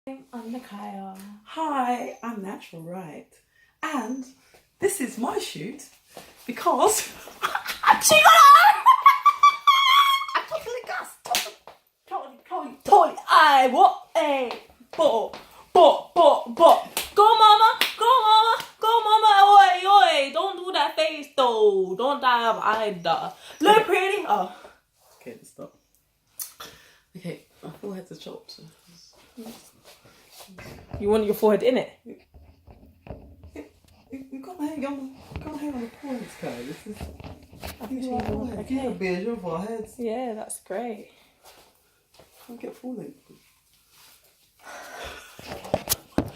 I'm Nakaya. Hi, I'm Natural Wright, and this is my shoot because I'm totally gassed. Totally. I what a bo. Go mama, oi, don't do that face though. Don't die of either. Look pretty. Oh. Okay, stop. Okay, my forehead's a chop. So. You want your forehead in it? You got hair on the points, Kai. This is. Okay. Your beard, your forehead. Yeah, that's great. Can't get full length.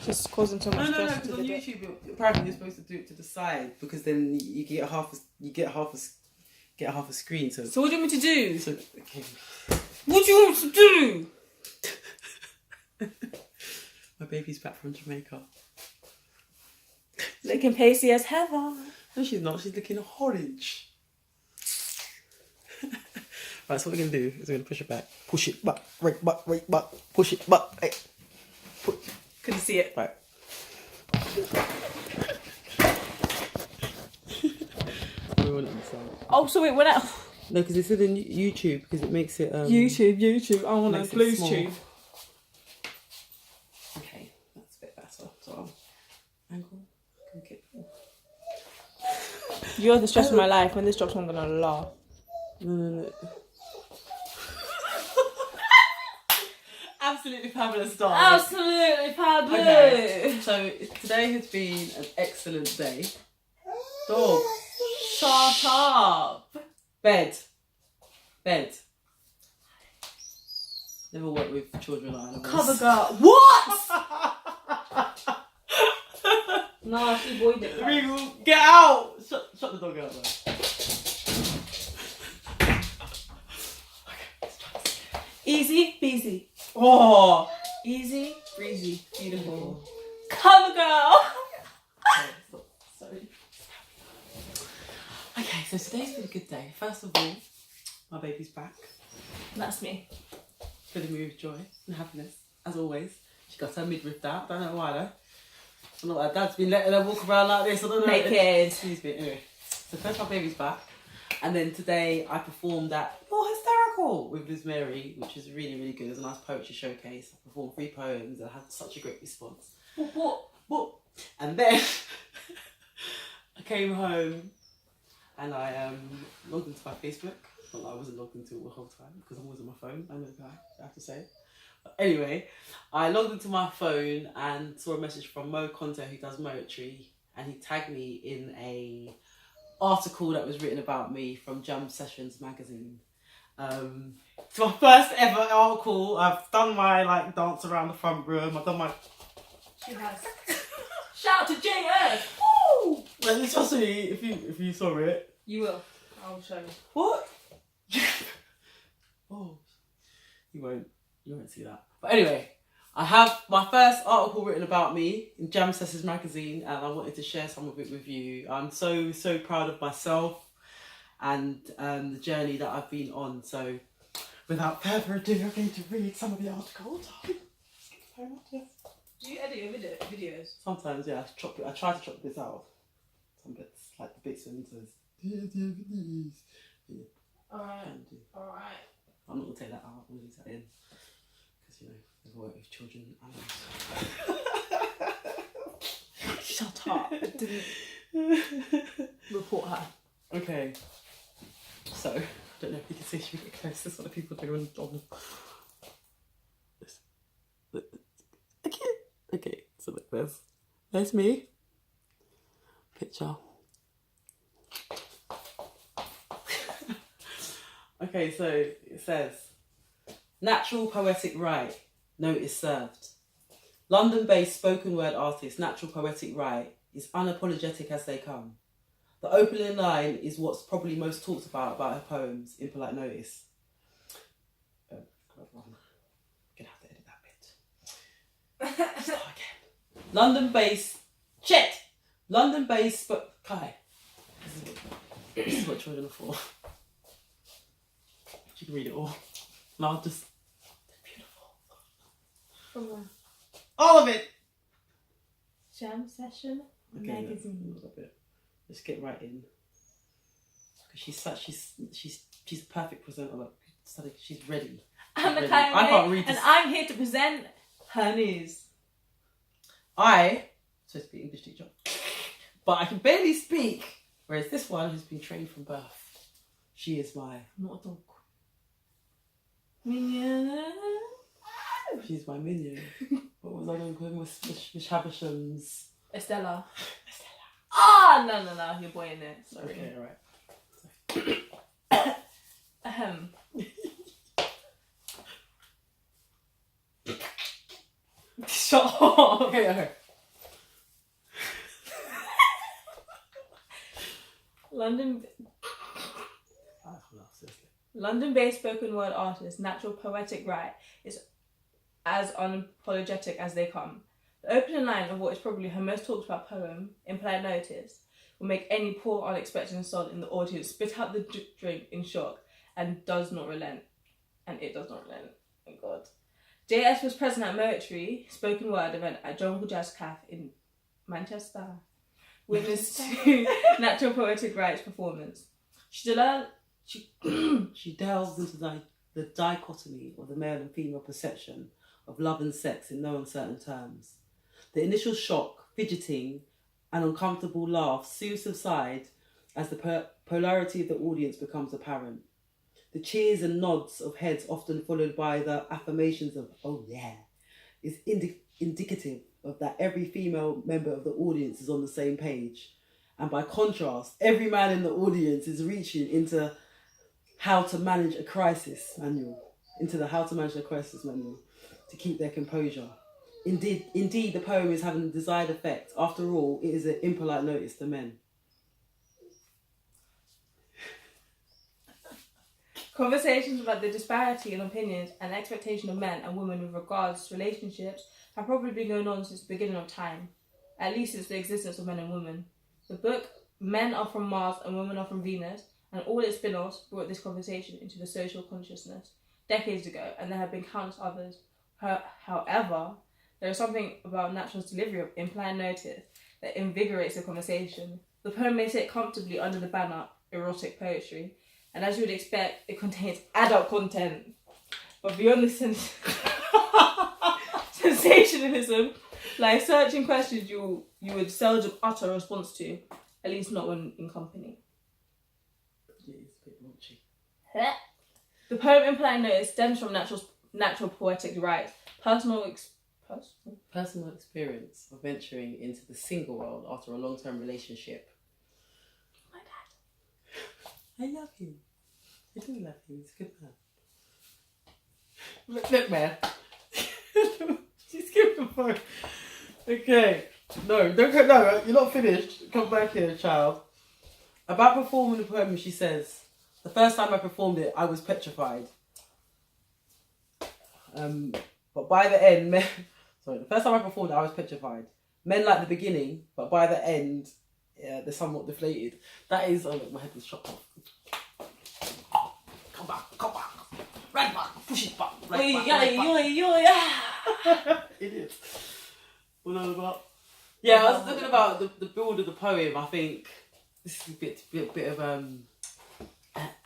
Just causing too much stress. Because on YouTube, apparently you're supposed to do it to the side because then you get half a screen. So what do you want me to do? So, okay. What do you want to do? My baby's back from Jamaica. Looking pasty as heather. No, she's not. She's looking orange. Right, so what we're going to do is we're going to push it back. Push it back, right back, push it back. Hey. Couldn't see it. Right. Oh, so wait, when I... No, because it's in YouTube, because it makes it... YouTube. I want a blues tube. Okay, that's a bit better. So I'll angle. Okay. You're the stress of my life. When this drops, I'm going to laugh. No. Absolutely fabulous start. Absolutely fabulous. Okay, so today has been an excellent day. Dog, Shut up. bed. Never worked with children like animals. Cover girl. What? Nah, she boyed it. Regal, get out! Shut the dog out, though. Easy peasy. Oh! Easy breezy. Beautiful. Cover girl. Sorry. Okay, so today's been a good day. First of all, my baby's back. That's me. Filling me with joy and happiness, as always. She got her midriff out. Don't know why though. I don't know why Dad's been letting her walk around like this. I don't know. Naked. She's been anyway. So first my baby's back, and then today I performed at You're Hysterical with Liz Mary, which was really, really good. It was a nice poetry showcase. I performed 3 poems and I had such a great response. What? And then I came home and I logged into my Facebook. Not that I wasn't logged into it the whole time because I'm always on my phone. I know that, I have to say. But anyway, I logged into my phone and saw a message from Mo Conte, who does Moetry, and he tagged me in a article that was written about me from Jam Sessions magazine. It's my first ever article. I've done my dance around the front room. I've done my... She has. Shout out to JS. Woo! Well, trust me, if you saw it. You will. I'll show you. What? Oh, you won't see that. But anyway, I have my first article written about me in Jam Sessions magazine, and I wanted to share some of it with you. I'm so proud of myself and the journey that I've been on. So, without further ado, I'm going to read some of the articles. Do you edit your videos? Sometimes, yeah. I try to chop this out. Some bits, like the bits when it says, yeah. Alright. I'm not going to take that out. I'm going to leave that in. Because, never work with children and animals. Shut up. I didn't report her. Okay. So, I don't know if you can see, should we get close? This is what the people do on Okay, so look, there's me. Picture. Okay, so it says, Natural Poetic Wright, notice served. London-based spoken word artist Natural Poetic Wright is unapologetic as they come. The opening line is what's probably most talked about her poems, Impolite Notice. Gonna have to edit that bit. Start again. London-based, but Kai. This is what children are for. You can read it all. And I'll just... They're beautiful. From where? All of it. Jam session magazine. A little bit. Let's get right in. Because she's a perfect presenter. Like, she's ready. I'm the ready. kind I can't read and this. I'm here to present her news. I'm supposed to be English teacher, but I can barely speak. Whereas this one has been trained from birth. She is my Not a dog. Minion. She's my minion. What was I going to call him? Miss Havisham's. Estella. Ah, no, you're boy in it. Sorry. Okay, alright. Ahem. Shut up. Okay. London-based spoken word artist Natural Poetic Wright is as unapologetic as they come. The opening line of what is probably her most talked about poem, Impolite Notice, will make any poor unexpecting soul in the audience spit out the drink in shock and does not relent. And it does not relent. Thank God. JS was present at Moetry, spoken word event at Jungle Jazz Cafe in Manchester. Witness to Natural Poetic Wright's performance. She delves into the dichotomy of the male and female perception of love and sex in no uncertain terms. The initial shock, fidgeting, and uncomfortable laugh soon subside as the polarity of the audience becomes apparent. The cheers and nods of heads, often followed by the affirmations of "oh yeah," is indicative of that every female member of the audience is on the same page. And by contrast, every man in the audience is reaching into how to manage a crisis manual, to keep their composure. Indeed, the poem is having the desired effect. After all, it is an impolite notice to men. Conversations about the disparity in opinions and expectation of men and women with regards to relationships have probably been going on since the beginning of time, at least since the existence of men and women. The book Men Are From Mars and Women Are From Venus and all its spin-offs brought this conversation into the social consciousness decades ago, and there have been countless others. However, there is something about Natural's delivery of implied notice that invigorates the conversation. The poem may sit comfortably under the banner erotic poetry, and as you would expect, it contains adult content. But beyond the sensationalism, like searching questions you would seldom utter a response to, at least not when in company. Yeah, it's a bit raunchy. The poem Impolite Notice stems from Natural Poetic Wright, personal experience of venturing into the single world after a long-term relationship. My dad. I love him. I do love him. He's a good man. Look, man. She's giving the phone. Okay. No, don't go. No, you're not finished. Come back here, child. About performing the poem, she says, the first time I performed it, I was petrified. But by the end, the first time I performed it, I was petrified. Men like the beginning, but by the end, yeah, they're somewhat deflated. That is, oh look, my head was chopped off. Come back. Right back, push it back. Idiot. What was that about? Yeah, I was looking about the build of the poem. I think this is a bit of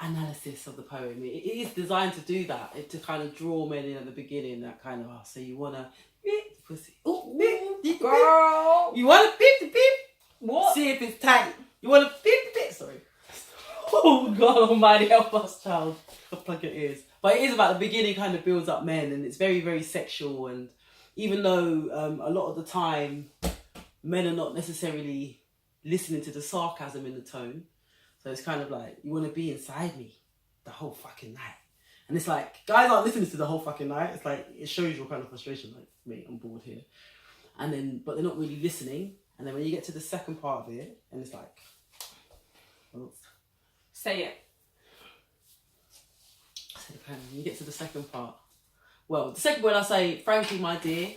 analysis of the poem. It is designed to do that, to kind of draw men in at the beginning. That kind of, so you wanna pussy. Oh, girl. You wanna beep. What? See if it's tight. You wanna beep. Sorry. Oh God Almighty, help us, child. Plug your ears. But it is about the beginning, kind of builds up men, and it's very, very sexual. And even though a lot of the time men are not necessarily listening to the sarcasm in the tone, so it's kind of like, you want to be inside me the whole fucking night. And it's like, guys aren't listening to the whole fucking night. It's like, it shows your kind of frustration, like, mate, I'm bored here. And then, but they're not really listening. And then when you get to the second part of it, and it's like, well, say it. When you get to the second part, well, the second one I say, frankly, my dear,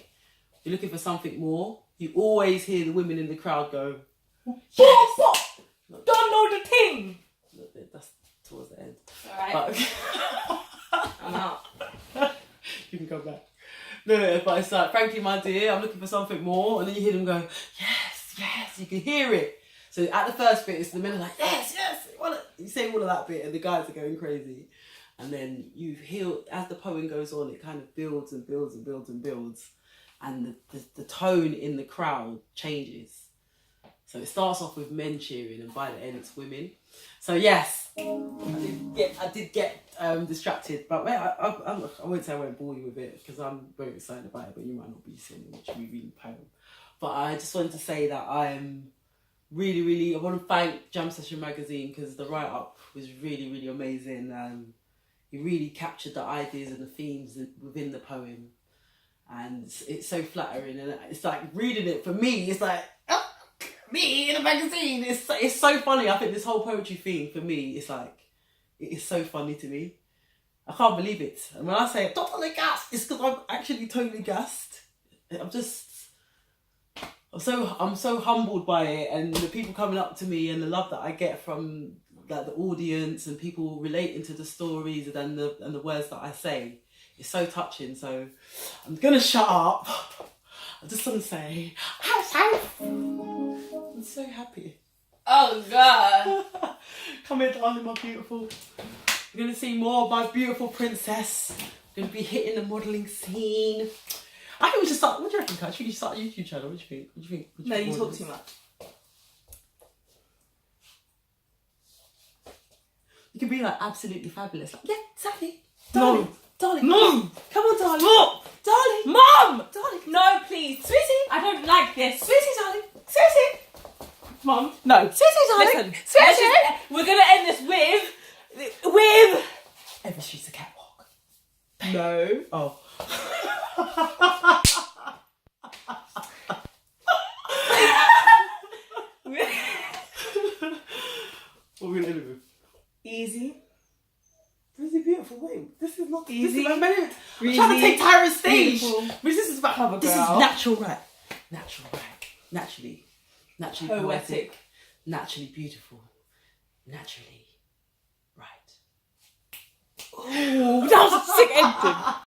you're looking for something more. You always hear the women in the crowd go, yes! What? Don't know the thing. That's towards the end. Alright. But, I'm out. You can go back. No, but it's like, frankly, my dear, I'm looking for something more. And then you hear them go, yes, yes, you can hear it. So at the first bit, it's the men are like, yes, yes. You say all of that bit and the guys are going crazy. And then you hear, as the poem goes on, it kind of builds and builds and builds and builds. And the tone in the crowd changes. So it starts off with men cheering and by the end it's women. So yes, I did get distracted, but I won't say I won't bore you with it because I'm very excited about it, but you might not be seeing me reading the poem. But I just wanted to say that I'm really, I want to thank Jam Session Magazine because the write-up was really amazing. It really captured the ideas and the themes within the poem. And it's so flattering, and it's like reading it for me, it's like, oh, me in a magazine. It's so funny. I think this whole poetry thing for me, it's like, it is so funny to me. I can't believe it. And when I say totally gassed, it's because I'm actually totally gassed. I'm so humbled by it, and the people coming up to me and the love that I get from like the audience and people relating to the stories and the words that I say. It's so touching. So I'm gonna shut up. I just want to say, I'm so happy. Oh God! Come here, darling, my beautiful. You're gonna see more of my beautiful princess. I'm gonna be hitting the modelling scene. I think we should start. What do you reckon, Kat? Should we start a YouTube channel? What do you think? No, you talk too much. You can be like absolutely fabulous. Like, yeah, Sally. No. Darling. Mom! Come on, darling. Stop! Darling. Mom! Darling. No, please. Sweetie. I don't like this. Sweetie, darling. Sweetie. Mom. No. Sweetie, darling. Listen. Sweetie. We're going to end this with... Every street's a catwalk. No. Oh. What are we going to end it with? Easy. Really beautiful. Wait, this is not Easy. This is my minute. I'm Really trying to take Tyra's stage. beautiful. This is about Cover This is girl. natural right. Natural right. Naturally Poetic. poetic. Naturally beautiful. Naturally right. Ooh, that was a sick ending.